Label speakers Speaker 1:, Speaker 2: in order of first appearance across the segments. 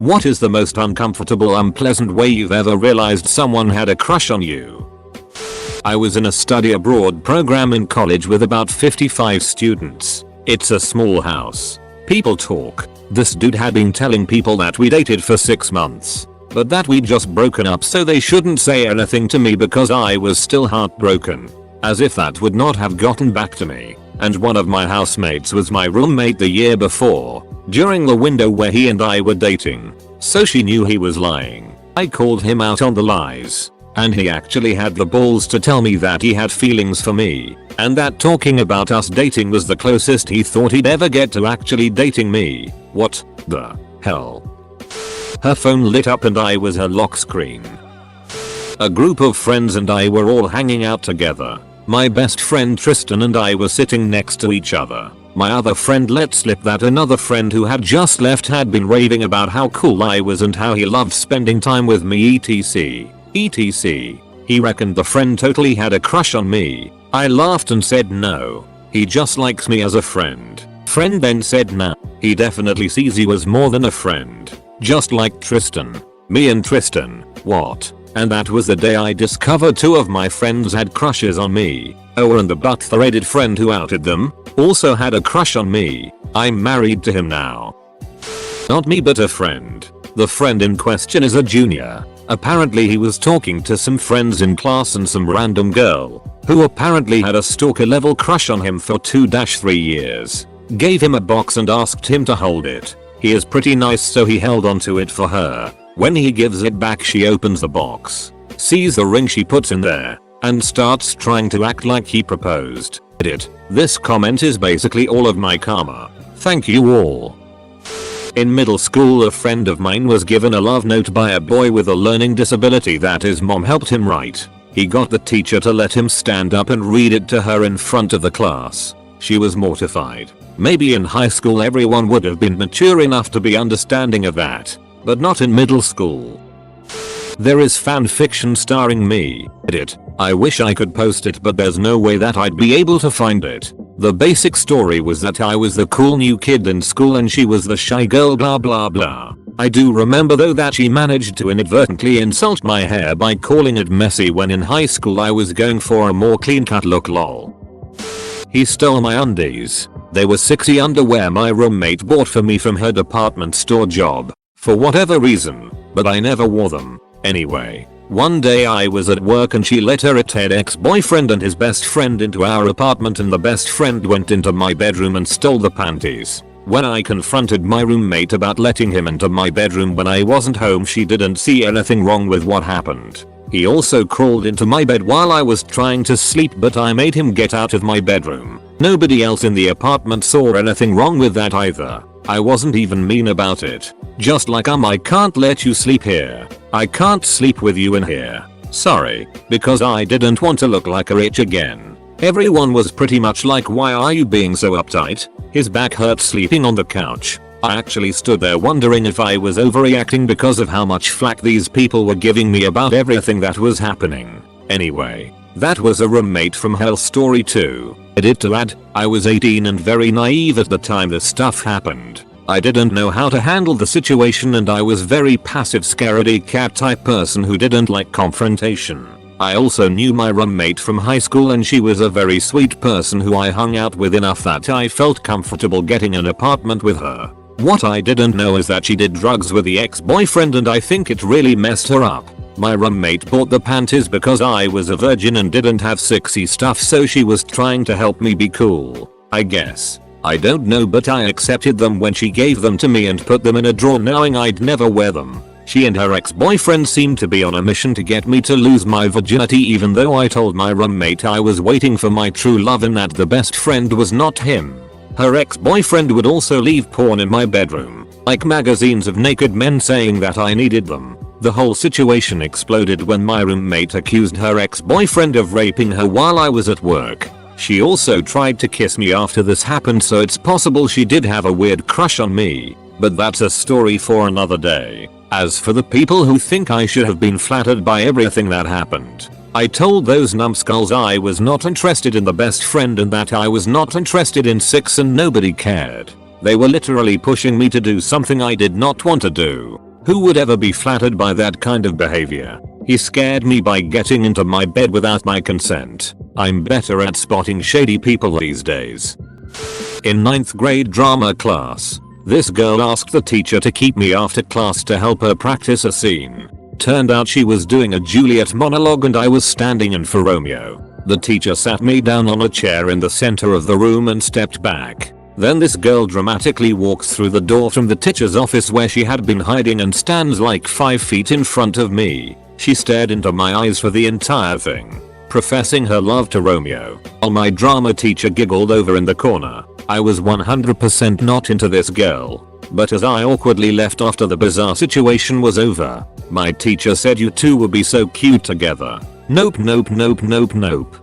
Speaker 1: What is the most uncomfortable, unpleasant way you've ever realized someone had a crush on you? I was in a study abroad program in college with about 55 students. It's a small house. People talk. This dude had been telling people that we dated for 6 months, but that we'd just broken up so they shouldn't say anything to me because I was still heartbroken. As if that would not have gotten back to me. And one of my housemates was my roommate the year before, during the window where he and I were dating. So she knew he was lying. I called him out on the lies. And he actually had the balls to tell me that he had feelings for me, and that talking about us dating was the closest he thought he'd ever get to actually dating me. What the hell? Her phone lit up and I was her lock screen. A group of friends and I were all hanging out together. My best friend Tristan and I were sitting next to each other. My other friend let slip that another friend who had just left had been raving about how cool I was and how he loved spending time with me etc. etc. He reckoned the friend totally had a crush on me. I laughed and said no. He just likes me as a friend. Friend then said nah. He definitely sees you as more than a friend. Just like Tristan. Me and Tristan. What? And that was the day I discovered 2 of my friends had crushes on me. Oh, and the butt-threaded friend who outed them also had a crush on me. I'm married to him now. Not me but a friend. The friend in question is a junior. Apparently he was talking to some friends in class and some random girl, who apparently had a stalker level crush on him for 2-3 years. Gave him a box and asked him to hold it. He is pretty nice so he held onto it for her. When he gives it back she opens the box, sees the ring she puts in there, and starts trying to act like he proposed. This comment is basically all of my karma. Thank you all. In middle school a friend of mine was given a love note by a boy with a learning disability that his mom helped him write. He got the teacher to let him stand up and read it to her in front of the class. She was mortified. Maybe in high school everyone would have been mature enough to be understanding of that. But not in middle school. There is fan fiction starring me. I wish I could post it but there's no way that I'd be able to find it. The basic story was that I was the cool new kid in school and she was the shy girl blah blah blah. I do remember though that she managed to inadvertently insult my hair by calling it messy when in high school I was going for a more clean cut look lol. He stole my undies. They were 60 underwear my roommate bought for me from her department store job. For whatever reason, but I never wore them. Anyway, one day I was at work and she let her retarded ex-boyfriend and his best friend into our apartment and the best friend went into my bedroom and stole the panties. When I confronted my roommate about letting him into my bedroom when I wasn't home she didn't see anything wrong with what happened. He also crawled into my bed while I was trying to sleep but I made him get out of my bedroom. Nobody else in the apartment saw anything wrong with that either. I wasn't even mean about it. Just like I can't let you sleep here. I can't sleep with you in here. Sorry, because I didn't want to look like a rich again. Everyone was pretty much like why are you being so uptight? His back hurt sleeping on the couch. I actually stood there wondering if I was overreacting because of how much flack these people were giving me about everything that was happening. Anyway, that was a roommate from hell story 2. To add, I was 18 and very naive at the time this stuff happened. I didn't know how to handle the situation and I was very passive scaredy cat type person who didn't like confrontation. I also knew my roommate from high school and she was a very sweet person who I hung out with enough that I felt comfortable getting an apartment with her. What I didn't know is that she did drugs with the ex-boyfriend and I think it really messed her up. My roommate bought the panties because I was a virgin and didn't have sexy stuff so she was trying to help me be cool, I guess. I don't know but I accepted them when she gave them to me and put them in a drawer knowing I'd never wear them. She and her ex-boyfriend seemed to be on a mission to get me to lose my virginity even though I told my roommate I was waiting for my true love and that the best friend was not him. Her ex-boyfriend would also leave porn in my bedroom, like magazines of naked men saying that I needed them. The whole situation exploded when my roommate accused her ex-boyfriend of raping her while I was at work. She also tried to kiss me after this happened so it's possible she did have a weird crush on me, but that's a story for another day. As for the people who think I should have been flattered by everything that happened, I told those numbskulls I was not interested in the best friend and that I was not interested in sex and nobody cared. They were literally pushing me to do something I did not want to do. Who would ever be flattered by that kind of behavior? He scared me by getting into my bed without my consent. I'm better at spotting shady people these days. In 9th grade drama class, this girl asked the teacher to keep me after class to help her practice a scene. Turned out she was doing a Juliet monologue and I was standing in for Romeo. The teacher sat me down on a chair in the center of the room and stepped back. Then this girl dramatically walks through the door from the teacher's office where she had been hiding and stands like 5 feet in front of me. She stared into my eyes for the entire thing, professing her love to Romeo, while my drama teacher giggled over in the corner. I was 100% not into this girl, but as I awkwardly left after the bizarre situation was over, my teacher said you two would be so cute together. Nope, nope, nope, nope, nope.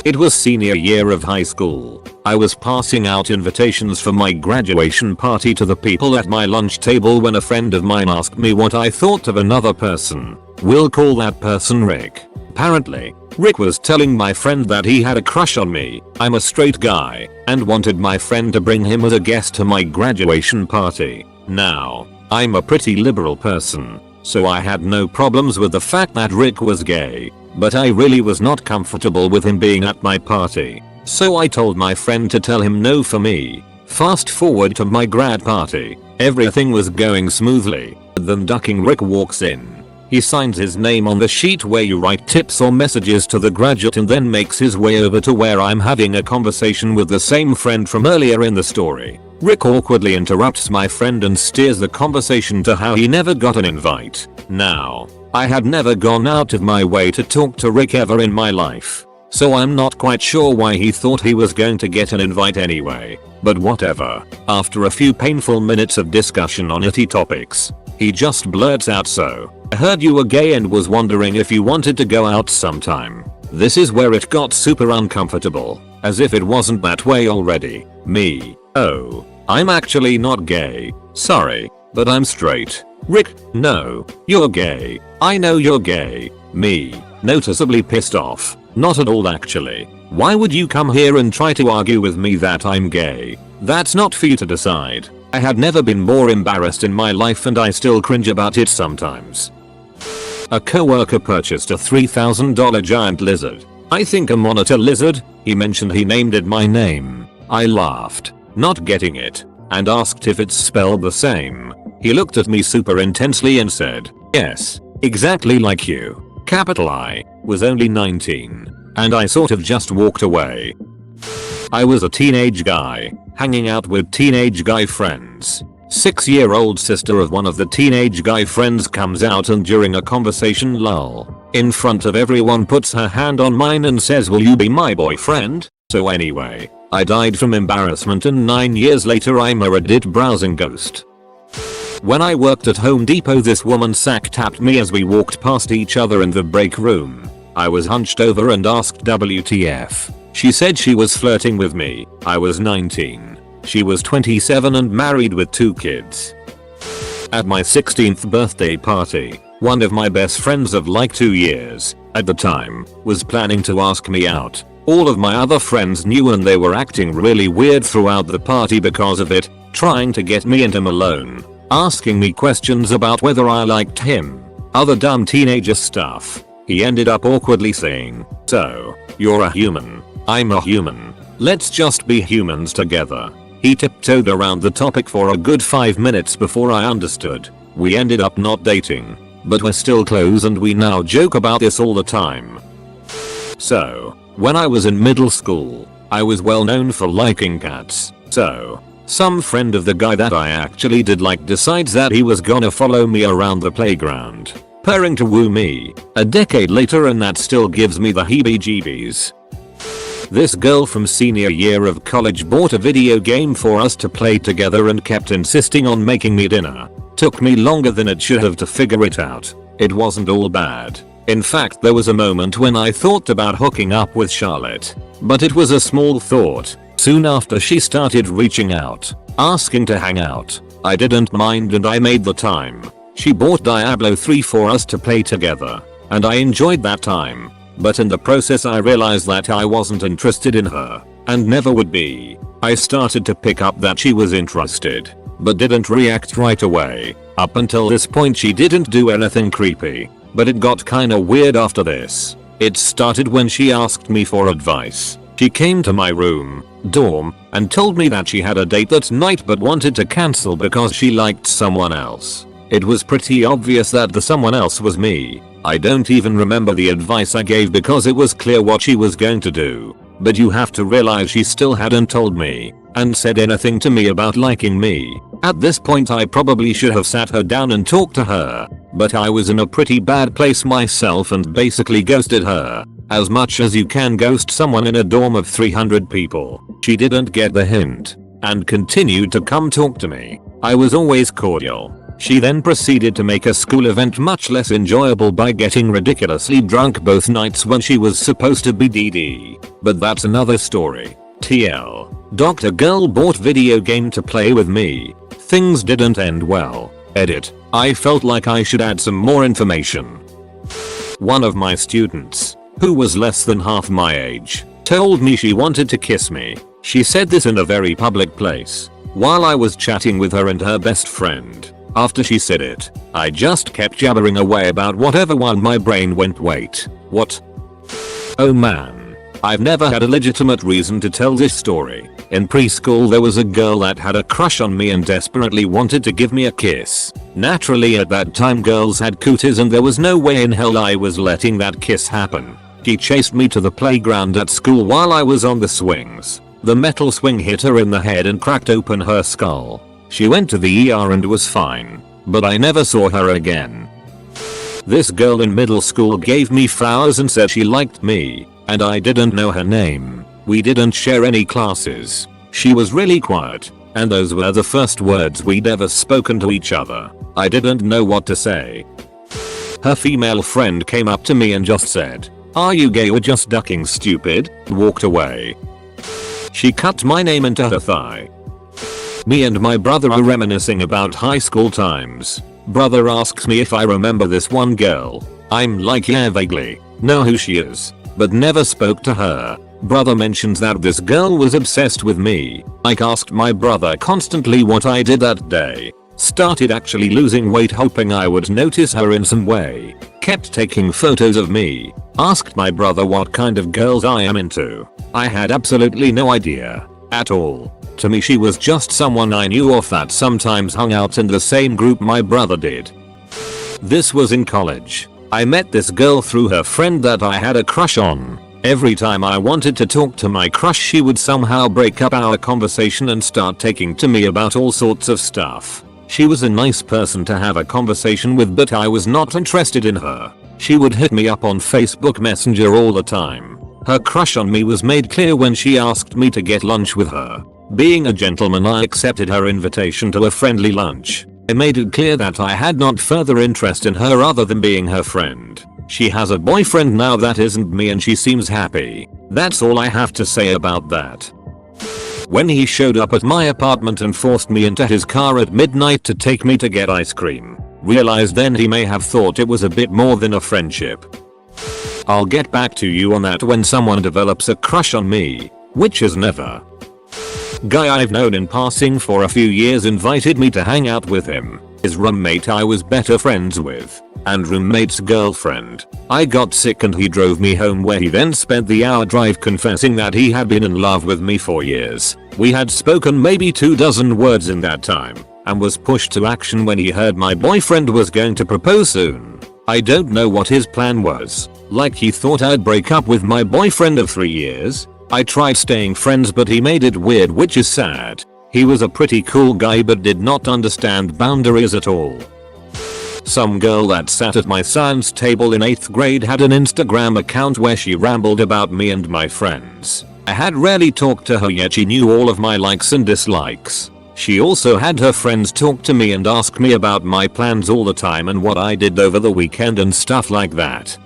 Speaker 1: It was senior year of high school. I was passing out invitations for my graduation party to the people at my lunch table when a friend of mine asked me what I thought of another person. We'll call that person Rick. Apparently, Rick was telling my friend that he had a crush on me. I'm a straight guy and wanted my friend to bring him as a guest to my graduation party. Now, I'm a pretty liberal person, so I had no problems with the fact that Rick was gay, but I really was not comfortable with him being at my party. So I told my friend to tell him no for me. Fast forward to my grad party. Everything was going smoothly. Then ducking Rick walks in. He signs his name on the sheet where you write tips or messages to the graduate and then makes his way over to where I'm having a conversation with the same friend from earlier in the story. Rick awkwardly interrupts my friend and steers the conversation to how he never got an invite. Now, I had never gone out of my way to talk to Rick ever in my life, so I'm not quite sure why he thought he was going to get an invite anyway, but whatever. After a few painful minutes of discussion on itty topics, he just blurts out, "So, I heard you were gay and was wondering if you wanted to go out sometime." This is where it got super uncomfortable, as if it wasn't that way already. Me: "Oh, I'm actually not gay. Sorry, but I'm straight." Rick: "No, you're gay. I know you're gay." Me: noticeably pissed off: "Not at all actually. Why would you come here and try to argue with me that I'm gay? That's not for you to decide." I had never been more embarrassed in my life and I still cringe about it sometimes. A coworker purchased a $3,000 giant lizard. I think a monitor lizard. He mentioned he named it my name. I laughed, not getting it, and asked if it's spelled the same. He looked at me super intensely and said, "Yes, exactly like you. Capital I." Was only 19, and I sort of just walked away. I was a teenage guy, hanging out with teenage guy friends. 6-year-old sister of one of the teenage guy friends comes out and during a conversation lull, in front of everyone puts her hand on mine and says, "Will you be my boyfriend?" So anyway, I died from embarrassment and 9 years later I'm a Reddit browsing ghost. When I worked at Home Depot, this woman sack tapped me as we walked past each other in the break room. I was hunched over and asked WTF. She said she was flirting with me. I was 19. She was 27 and married with 2 kids. At my 16th birthday party, one of my best friends of like 2 years, at the time, was planning to ask me out. All of my other friends knew and they were acting really weird throughout the party because of it, trying to get me and him alone, asking me questions about whether I liked him, other dumb teenager stuff. He ended up awkwardly saying, "So, you're a human. I'm a human. Let's just be humans together." He tiptoed around the topic for a good 5 minutes before I understood. We ended up not dating, but we're still close and we now joke about this all the time. So, when I was in middle school, I was well known for liking cats. So, some friend of the guy that I actually did like decides that he was gonna follow me around the playground, purring to woo me. A decade later and that still gives me the heebie-jeebies. This girl from senior year of college bought a video game for us to play together and kept insisting on making me dinner. Took me longer than it should have to figure it out. It wasn't all bad. In fact, there was a moment when I thought about hooking up with Charlotte, but it was a small thought. Soon after she started reaching out, asking to hang out. I didn't mind and I made the time. She bought Diablo 3 for us to play together, and I enjoyed that time. But in the process I realized that I wasn't interested in her, and never would be. I started to pick up that she was interested. but didn't react right away. Up until this point she didn't do anything creepy, but it got kinda weird after this. It started when she asked me for advice. She came to my dorm, and told me that she had a date that night but wanted to cancel because she liked someone else. It was pretty obvious that the someone else was me. I don't even remember the advice I gave because it was clear what she was going to do. But you have to realize she still hadn't told me and said anything to me about liking me. At this point I probably should have sat her down and talked to her, but I was in a pretty bad place myself and basically ghosted her. As much as you can ghost someone in a dorm of 300 people. She didn't get the hint and continued to come talk to me. I was always cordial. She then proceeded to make a school event much less enjoyable by getting ridiculously drunk both nights when she was supposed to be DD. But that's another story. TL. Dr. Girl bought video game to play with me. Things didn't end well. Edit. I felt like I should add some more information. One of my students, who was less than half my age, told me she wanted to kiss me. She said this in a very public place, while I was chatting with her and her best friend. After she said it, I just kept jabbering away about whatever while my brain went, wait, what? Oh man. I've never had a legitimate reason to tell this story. In preschool there was a girl that had a crush on me and desperately wanted to give me a kiss. Naturally at that time girls had cooties and there was no way in hell I was letting that kiss happen. She chased me to the playground at school while I was on the swings. The metal swing hit her in the head and cracked open her skull. She went to the ER and was fine, but I never saw her again. This girl in middle school gave me flowers and said she liked me, and I didn't know her name. We didn't share any classes. She was really quiet, and those were the first words we'd ever spoken to each other. I didn't know what to say. Her female friend came up to me and just said, "Are you gay or just ducking, stupid?" Walked away. She cut my name into her thigh. Me and my brother are reminiscing about high school times. Brother asks me if I remember this one girl. I'm like, yeah, vaguely. Know who she is, but never spoke to her. Brother mentions that this girl was obsessed with me. I asked my brother constantly what I did that day. Started actually losing weight hoping I would notice her in some way. Kept taking photos of me. Asked my brother what kind of girls I am into. I had absolutely no idea. At all. To me she was just someone I knew of that sometimes hung out in the same group my brother did. This was in college. I met this girl through her friend that I had a crush on. Every time I wanted to talk to my crush she would somehow break up our conversation and start talking to me about all sorts of stuff. She was a nice person to have a conversation with but I was not interested in her. She would hit me up on Facebook Messenger all the time. Her crush on me was made clear when she asked me to get lunch with her. Being a gentleman I accepted her invitation to a friendly lunch. I made it clear that I had not further interest in her other than being her friend. She has a boyfriend now that isn't me and she seems happy. That's all I have to say about that. When he showed up at my apartment and forced me into his car at midnight to take me to get ice cream, realized then he may have thought it was a bit more than a friendship. I'll get back to you on that when someone develops a crush on me, which is never. Guy I've known in passing for a few years invited me to hang out with him. His roommate I was better friends with, and roommate's girlfriend. I got sick and he drove me home where he then spent the hour drive confessing that he had been in love with me for years. We had spoken maybe 24 words in that time, and was pushed to action when he heard my boyfriend was going to propose soon. I don't know what his plan was, like he thought I'd break up with my boyfriend of 3 years. I tried staying friends but he made it weird, which is sad. He was a pretty cool guy but did not understand boundaries at all. Some girl that sat at my science table in 8th grade had an Instagram account where she rambled about me and my friends. I had rarely talked to her yet she knew all of my likes and dislikes. She also had her friends talk to me and ask me about my plans all the time and what I did over the weekend and stuff like that.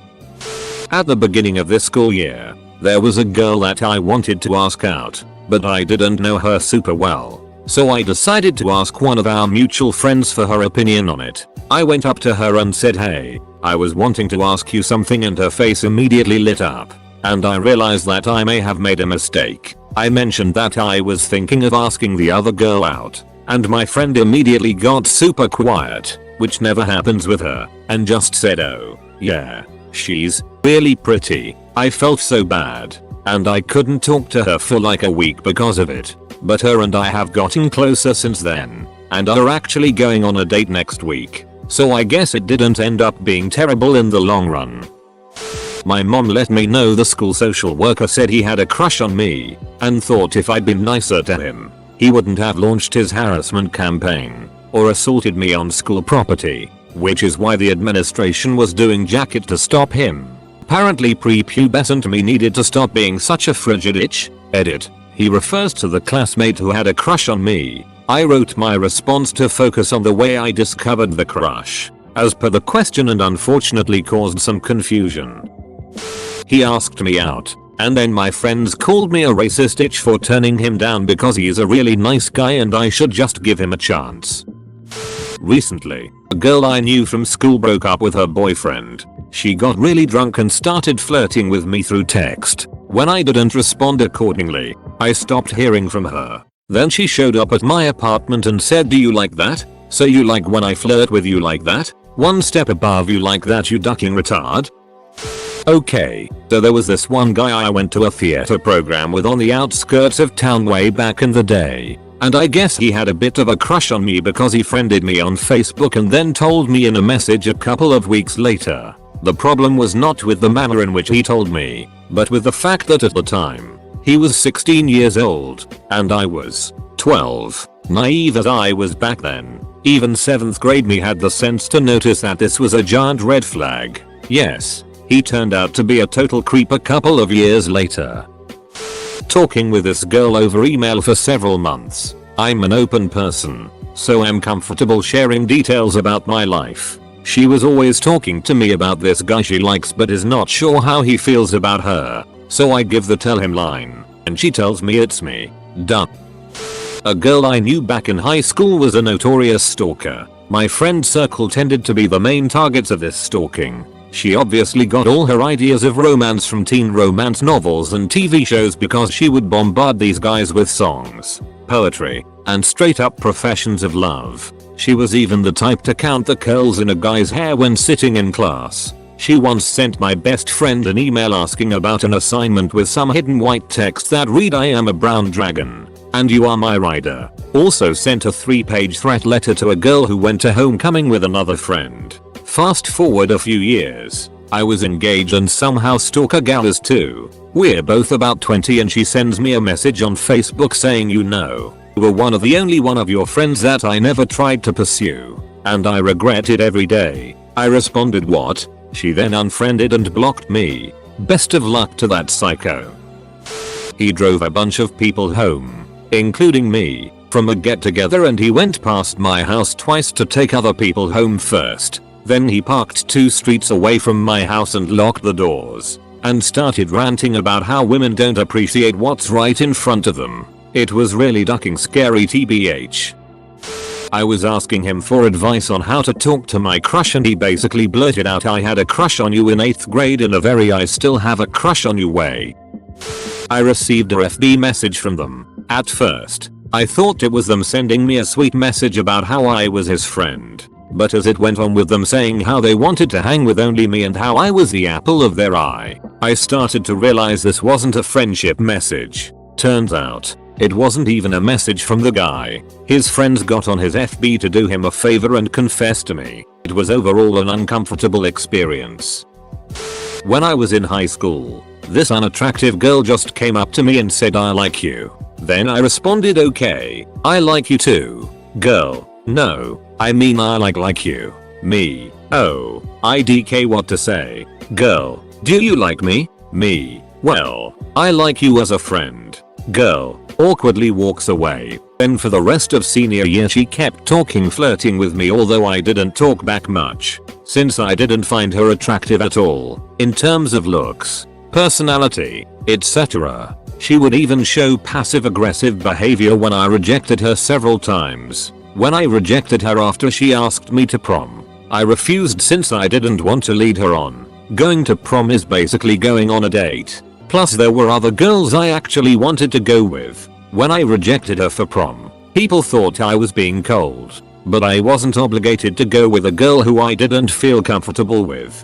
Speaker 1: At the beginning of this school year, there was a girl that I wanted to ask out, but I didn't know her super well. So I decided to ask one of our mutual friends for her opinion on it. I went up to her and said, "Hey, I was wanting to ask you something," and her face immediately lit up. And I realized that I may have made a mistake. I mentioned that I was thinking of asking the other girl out, and my friend immediately got super quiet, which never happens with her, and just said, "Oh, yeah, she's really pretty." I felt so bad, and I couldn't talk to her for like a week because of it, but her and I have gotten closer since then, and are actually going on a date next week, so I guess it didn't end up being terrible in the long run. My mom let me know the school social worker said he had a crush on me, and thought if I'd been nicer to him, he wouldn't have launched his harassment campaign, or assaulted me on school property, which is why the administration was doing jacket to stop him. Apparently prepubescent me needed to stop being such a frigid itch. Edit. He refers to the classmate who had a crush on me. I wrote my response to focus on the way I discovered the crush, as per the question, and unfortunately caused some confusion. He asked me out, and then my friends called me a racist itch for turning him down because he is a really nice guy and I should just give him a chance. Recently, a girl I knew from school broke up with her boyfriend. She got really drunk and started flirting with me through text. When I didn't respond accordingly, I stopped hearing from her. Then she showed up at my apartment and said, "Do you like that? So you like when I flirt with you like that? One step above you like that, you ducking retard?" Okay, so there was this one guy I went to a theater program with on the outskirts of town way back in the day. And I guess he had a bit of a crush on me because he friended me on Facebook and then told me in a message a couple of weeks later. The problem was not with the manner in which he told me, but with the fact that at the time, he was 16 years old, and I was 12. Naive as I was back then, even 7th grade me had the sense to notice that this was a giant red flag. Yes, he turned out to be a total creep a couple of years later. Talking with this girl over email for several months. I'm an open person, so I'm comfortable sharing details about my life. She was always talking to me about this guy she likes but is not sure how he feels about her, so I give the tell him line, and she tells me it's me. Done. A girl I knew back in high school was a notorious stalker. My friend circle tended to be the main targets of this stalking. She obviously got all her ideas of romance from teen romance novels and TV shows because she would bombard these guys with songs, poetry, and straight up professions of love. She was even the type to count the curls in a guy's hair when sitting in class. She once sent my best friend an email asking about an assignment with some hidden white text that read, "I am a brown dragon, and you are my rider." Also sent a 3-page threat letter to a girl who went to homecoming with another friend. Fast forward a few years, I was engaged and somehow stalker gal is too. We're both about 20 and she sends me a message on Facebook saying, "You know, you were one of the only one of your friends that I never tried to pursue, and I regret it every day." I responded, "What?" She then unfriended and blocked me. Best of luck to that psycho. He drove a bunch of people home, including me, from a get together, and he went past my house twice to take other people home first. Then he parked 2 streets away from my house and locked the doors, and started ranting about how women don't appreciate what's right in front of them. It was really ducking scary tbh. I was asking him for advice on how to talk to my crush and he basically blurted out, "I had a crush on you in 8th grade," in a very "I still have a crush on you" way. I received a FB message from them. At first, I thought it was them sending me a sweet message about how I was his friend. But as it went on with them saying how they wanted to hang with only me and how I was the apple of their eye, I started to realize this wasn't a friendship message. Turns out, it wasn't even a message from the guy. His friends got on his FB to do him a favor and confess to me. It was overall an uncomfortable experience. When I was in high school, this unattractive girl just came up to me and said, "I like you." Then I responded, "Okay, I like you too." Girl: "No, I mean I like you." Me: "Oh, IDK, what to say?" Girl: "Do you like me?" Me: "Well, I like you as a friend." Girl awkwardly walks away. Then for the rest of senior year she kept talking, flirting with me, although I didn't talk back much, since I didn't find her attractive at all, in terms of looks, personality, etc. She would even show passive aggressive behavior when I rejected her several times. When I rejected her after she asked me to prom, I refused since I didn't want to lead her on. Going to prom is basically going on a date. Plus there were other girls I actually wanted to go with. When I rejected her for prom, People thought I was being cold, but I wasn't obligated to go with a girl who I didn't feel comfortable with.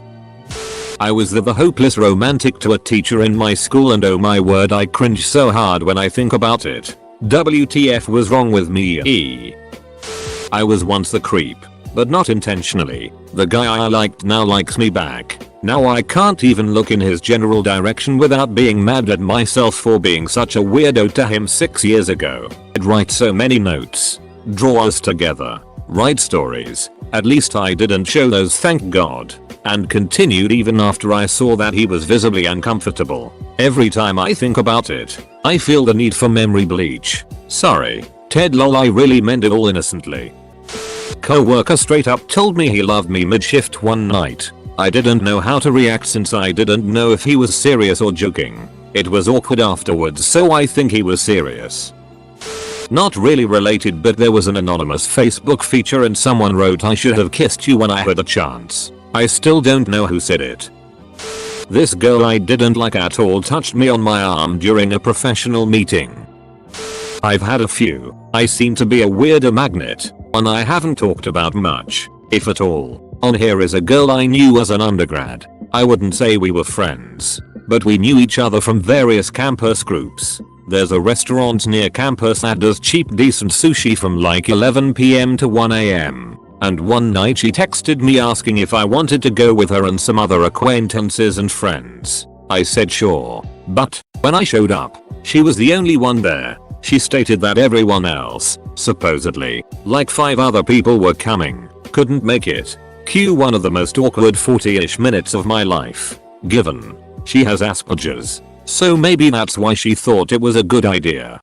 Speaker 1: I was the hopeless romantic to a teacher in my school, and oh my word, I cringe so hard when I think about it. WTF was wrong with me? I was once the creep, but not intentionally. The guy I liked now likes me back. Now I can't even look in his general direction without being mad at myself for being such a weirdo to him 6 years ago. I'd write so many notes, draw us together, write stories. At least I didn't show those, thank God. And continued even after I saw that he was visibly uncomfortable. Every time I think about it, I feel the need for memory bleach. Sorry, Ted lol, I really meant it all innocently. Coworker straight up told me he loved me mid-shift one night. I didn't know how to react since I didn't know if he was serious or joking. It was awkward afterwards, so I think he was serious. Not really related, but there was an anonymous Facebook feature and someone wrote I should have kissed you when I had a chance. I still don't know who said it. This girl I didn't like at all touched me on my arm during a professional meeting. I've had a few. I seem to be a weirder magnet, one I haven't talked about much, if at all. On here is a girl I knew as an undergrad. I wouldn't say we were friends, but we knew each other from various campus groups. There's a restaurant near campus that does cheap decent sushi from like 11 PM to 1 AM. And one night she texted me asking if I wanted to go with her and some other acquaintances and friends. I said sure, but when I showed up, she was the only one there. She stated that everyone else, supposedly, like 5 other people were coming, couldn't make it. Cue one of the most awkward 40-ish minutes of my life. Given she has Asperger's, so maybe that's why she thought it was a good idea.